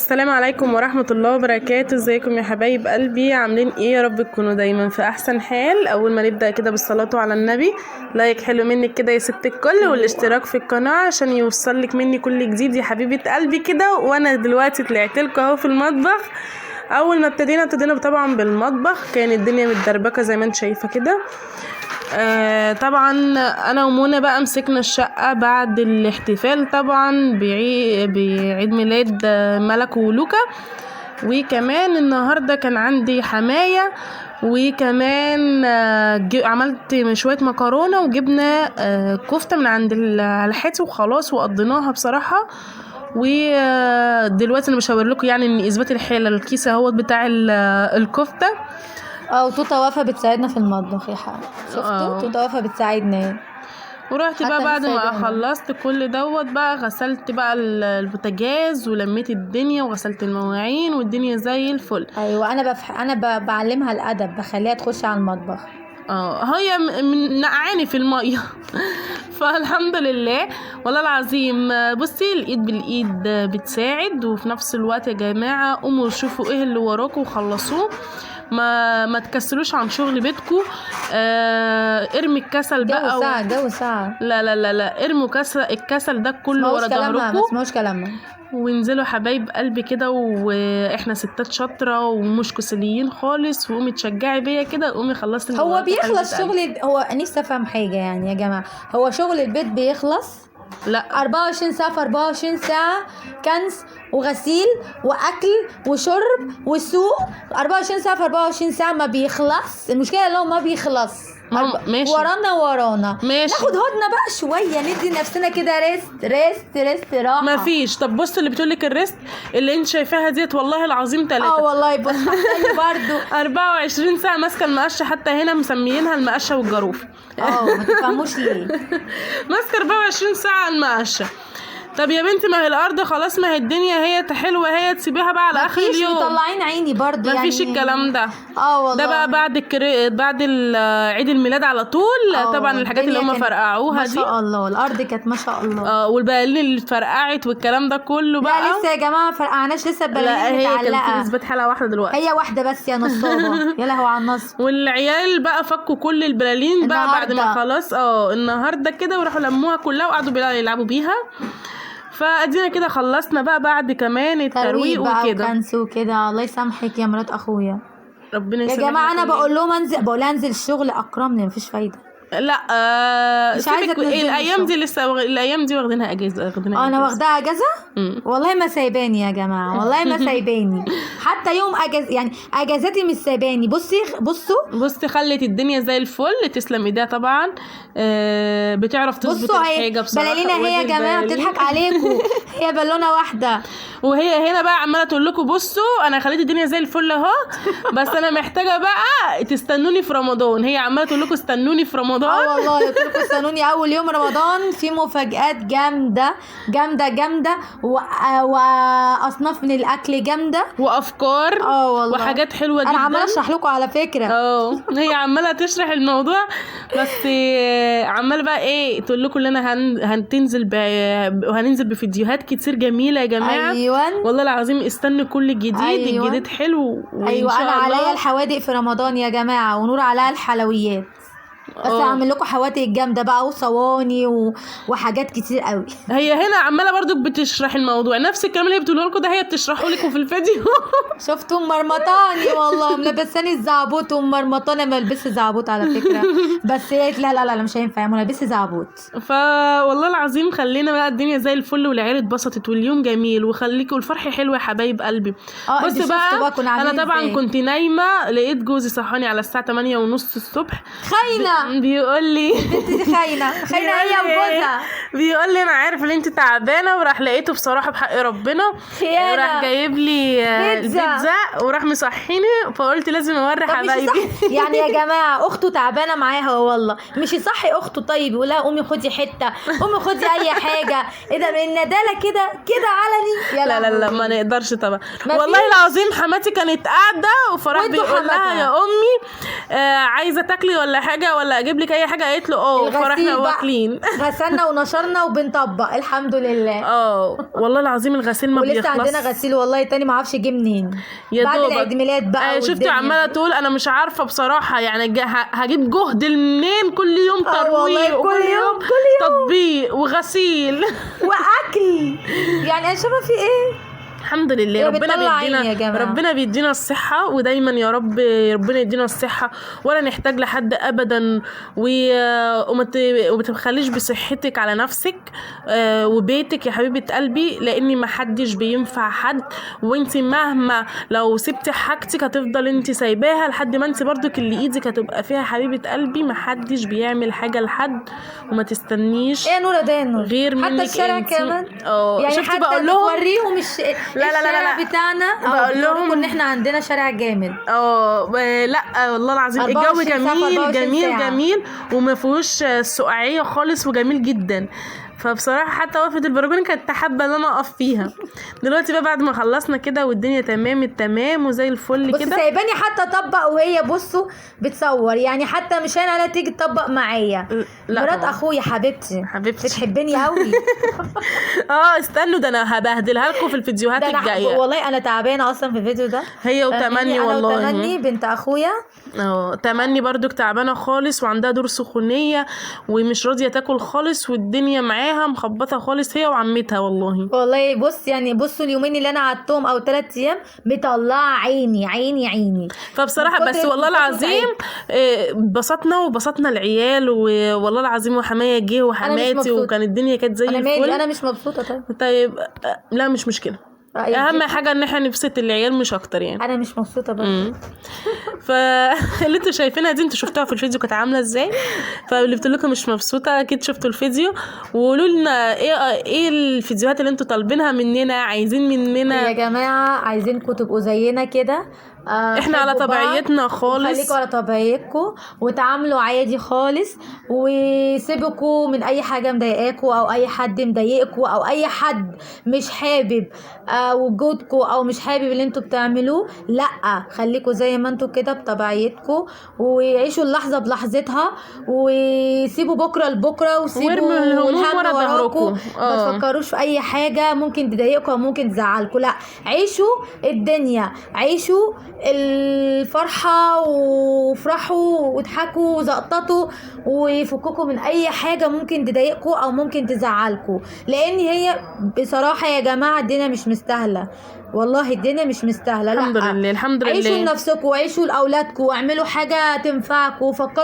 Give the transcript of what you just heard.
السلام عليكم ورحمة الله وبركاته. ازيكم يا حبايب قلبي؟ عاملين ايه؟ يا رب تكونوا دايما في احسن حال. اول ما نبدأ كده بالصلاة على النبي، لايك حلو منك كده يا ست الكل، والاشتراك في القناة عشان يوصلك مني كل جديد يا حبيبة قلبي كده. وانا دلوقتي طلعت لكم اهو في المطبخ. اول ما ابتدينا طبعا بالمطبخ، كان الدنيا متدربكه زي ما انت شايفه كده. طبعا انا ومنى بقى مسكنا الشقه بعد الاحتفال طبعا بعيد ميلاد ملك ولوكا. وكمان النهارده كان عندي حمايه، وكمان عملت شويه مكرونه وجبنا كفته من عند الحاتي وخلاص، وقضيناها بصراحه. ودلوقتي انا بشاور لكم يعني ان اثبات الحاله الكيس اهوت بتاع الكفته. توتا وفا بتساعدنا في المطبخ يا حبيبي. شفتوا توتا وفا بتساعدنا. ورحت بقى بعد ما خلصت كل دوت بقى، غسلت بقى البوتاجاز ولميت الدنيا وغسلت المواعين والدنيا زي الفل. ايوه انا بعلمها الادب، بخليها تخش على المطبخ. هي نقعاني في الميه فالحمد لله والله العظيم. بصي، الايد بالايد بتساعد، وفي نفس الوقت يا جماعه قوموا شوفوا ايه اللي وراكم وخلصوه. ما تكسلوش عن شغل بيتكم. ارمي الكسل بقى. جو ساعة. لا ارموا الكسل ده كله ورا ظهركم. ما تسمعوش كلامنا وانزلوا حبايب قلبي كده، واحنا ستات شاطره ومش كسليين خالص. وقومي تشجعي بيا كده، قومي خلصت. هو بيخلص شغل. هو نفسي افهم حاجه يعني يا جماعه، هو شغل البيت بيخلص؟ لا، 24 ساعه في 24 ساعه، كنس وغسيل واكل وشرب وسوق. 24 ساعه في 24 ساعه ما بيخلص. المشكله اللي هو ما بيخلص. ماشي. ورانا ماشي. ناخد هدنه بقى شويه، ندي نفسنا كده ريست راحه. ما فيش. طب بص، اللي بتقولك الريست اللي انت شايفاها ديت والله العظيم 3. والله بص برضو 24 ساعه ماسكه المقشه، حتى هنا مسميينها المقشه والجاروف. ما تفهموش ليه ماسكه 24 ساعه المقشه. طب يا بنتي، ما هي الارض خلاص، ما هي الدنيا هي حلوه، هي تسيبيها بقى على اخر اليوم. مطلعين عيني برضو ما فيش الكلام ده. والله ده بقى بعد عيد الميلاد على طول. طبعا الحاجات اللي هم فرقعوها دي ما شاء الله، الارض كانت ما شاء الله. والبلالين اللي فرقعت والكلام ده كله بقى. لا لسه يا جماعه فرقعناش، لسه البلالين متعلقه. هي كانت اثبات حاله واحده دلوقتي، هي واحده بس يا نصابه يا لهوي على النصب. والعيال بقى فكوا كل البلالين بقى بعد ما خلاص النهارده كده، وراحوا لموها كلها وقعدوا يلعبوا بيها. فادينا كده خلصنا بقى بعد كمان الترويق وكده وكنس وكده. الله يسامحك يا مرات اخويا، ربنا يسامحك يا جماعه. انا بقول لهم انزل الشغل، اكرمني، مفيش فايده. لا مش عايزه الايام دي لسه الايام دي واخدينها اجازه. انا واخداها اجازه والله ما سايباني يا جماعه، والله ما سايباني حتى يوم يعني اجازتي مش سايباني. بصي خلت الدنيا زي الفل. تسلم ايديها طبعا. بتعرف تظبط الحاجه بصراحه. بلالينا هي يا جماعه بتضحك عليكم هي بالونه واحده، وهي هنا بقى عماله تقول لكم بصوا انا خليت الدنيا زي الفل اهو، بس انا محتاجه بقى تستنوني في رمضان. هي عماله تقول لكم استنوني في رمضان. والله قلت لكم استنوني اول يوم رمضان، في مفاجآت جامده جامده جامده، واصناف من الاكل جامده، وافكار والله وحاجات حلوه جدا. انا عماله اشرح لكم على فكره. هي عماله تشرح الموضوع، بس عماله بقى ايه تقول لكم ان انا وهننزل بفيديوهات كتير جميله يا جماعه. ايوه والله العظيم استنوا كل جديد. الجديد حلو. ايوه انا عليا الحوادق في رمضان يا جماعه، ونور عليها الحلويات. بس هعمل لكم حوادق جامده بقى وصواني وحاجات كتير قوي. هي هنا عماله برضو بتشرح الموضوع، نفس الكلام اللي بتقوله لكم ده هي بتشرحه لكم في الفيديو. شفتوا مرمطاني والله، ملبساني الزعبوط ومرمطاني. ما البس زعبوط على فكره، بس هي لا مش هينفع يا منى البسي زعبوط. فوالله العظيم خلينا بقى الدنيا زي الفل، والعيال اتبسطت واليوم جميل، وخليكم الفرح حلو يا حبايب قلبي. بص بقى انا طبعا كنت نايمه، لقيت جوزي صحاني على الساعه 8:30 الصبح. خاينه بيقول لي البنت دي خاينه هي وجوزها. بيقول لي انا عارف ان انت تعبانه، وراح لقيته بصراحه بحق ربنا راح جايب لي البيتزا وراح مصحيني، فقلت لازم اوري حبايبي. يعني يا جماعه اخته تعبانه معاها والله، مش يصحي اخته طيب يقول لها قومي خدي حته، قومي خدي اي حاجه. ايه ده النداله كده علني؟ لا ما نقدرش طبعا. والله العظيم حماتي كانت قاعده، وفراح بيقول لها يا امي عايزه تاكلي ولا حاجه ولا اجيب لك اي حاجه؟ قالت له اه. فرحنا الغسيل بقى. واكلين. غسلنا ونشرنا وبنطبق الحمد لله. والله العظيم الغسيل ما ولسه بيخلص. عندنا غسيل والله تاني ما اعرفش جه منين يا بعد دوبك. العيد ميلاد بقى. شفتي والدنيا عماله دي. تقول انا مش عارفه بصراحه يعني هجيب جهد منين كل يوم والله ترويق كل يوم تطبيق وغسيل واكل. يعني انا شايفه في ايه. الحمد لله. هي ربنا بتطلع عيني يا بيدينا جماعة. ربنا بيدينا الصحة ودايما يا رب ربنا يدينا الصحة ولا نحتاج لحد ابدا وما تبخليش بصحتك على نفسك وبيتك يا حبيبة قلبي، لان ما حدش بينفع حد، وانت مهما لو سبتي حاجتك هتفضل انت سايباها لحد ما انت برضك اللي ايدك هتبقى فيها حبيبة قلبي. ما حدش بيعمل حاجة لحد وما تستنيش ايه يا نورة ده يا نور غير منك حتى الشارع انتي. كمان. يعني يعني شفتي حتى بقول لهم بتوريهم لا الشارع بتاعنا بقول لهم ان احنا عندنا شارع جامد. لا والله العظيم 24 الجو ساعة في 24 جميل ساعة. جميل وما فيهوش سقعيه خالص وجميل جدا. فبصراحه حتى وقفه البلكونه كانت حابه ان انا اقف فيها. دلوقتي بقى بعد ما خلصنا كده والدنيا تمام التمام وزي الفل بص كده. سايباني حتى اطبق وهي بصوا بتصور، يعني حتى مش انا على تيجي تطبق معايا. لا مرات طبعا. اخويا حبيبتي حبيبتي بتحبني قوي. استنوا ده انا هبهدلها لكم في الفيديوهات ده الجايه. والله انا تعبانه اصلا في الفيديو ده. هي وتمني والله. انا وتمني بنت اخويا. تمني برضك تعبانه خالص وعندها دور سخونيه ومش راضيه تاكل خالص والدنيا معاها مخبطه خالص هي وعمتها والله بص يعني بصوا اليومين اللي انا قعدتهم او 3 ايام مطلعه عيني عيني عيني. فبصراحه بس والله العظيم بسطنا العيال والله العظيم وحمايه جه وحماتي وكان الدنيا كانت زي الفل. انا مش مبسوطه. طيب لا مش مشكله. اهم حاجه ان احنا نبسط العيال مش اكتر يعني. انا مش مبسوطه برضه. فاللي انتوا شايفينها دي انتوا شفتوها في الفيديو كانت عامله ازاي. فاللي بتقول لكم مش مبسوطه اكيد شفتوا الفيديو وقولوا لنا ايه الفيديوهات اللي انتوا طالبينها مننا عايزين مننا. يا جماعه عايزينكم تبقوا زينا كده. احنا على طبيعتنا خالص. خليكوا على طبيعتكم وتعاملوا عادي خالص وسيبكوا من اي حاجه مضايقاكوا او اي حد مضايقكوا او اي حد مش حابب وجودكوا او مش حابب اللي انتوا بتعملوه. لا خليكوا زي ما انتوا كده بطبيعتكم وعيشوا اللحظه بلحظتها وسيبوا بكره لبكره وسيبوا الهم وراكم. ما تفكروش في اي حاجه ممكن تضايقكم او ممكن تزعلكم. لا عيشوا الدنيا، عيشوا الفرحة وافرحوا واضحكوا وزقططوا وفككوا من اي حاجة ممكن تضايقكوا او ممكن تزعلكوا، لان هي بصراحة يا جماعة الدنيا مش مستاهلة. والله الدنيا مش مستاهلة. الحمد لله الحمد لله. عيشوا لنفسكم وعيشوا لاولادكم واعملوا حاجة تنفعكم وفكروا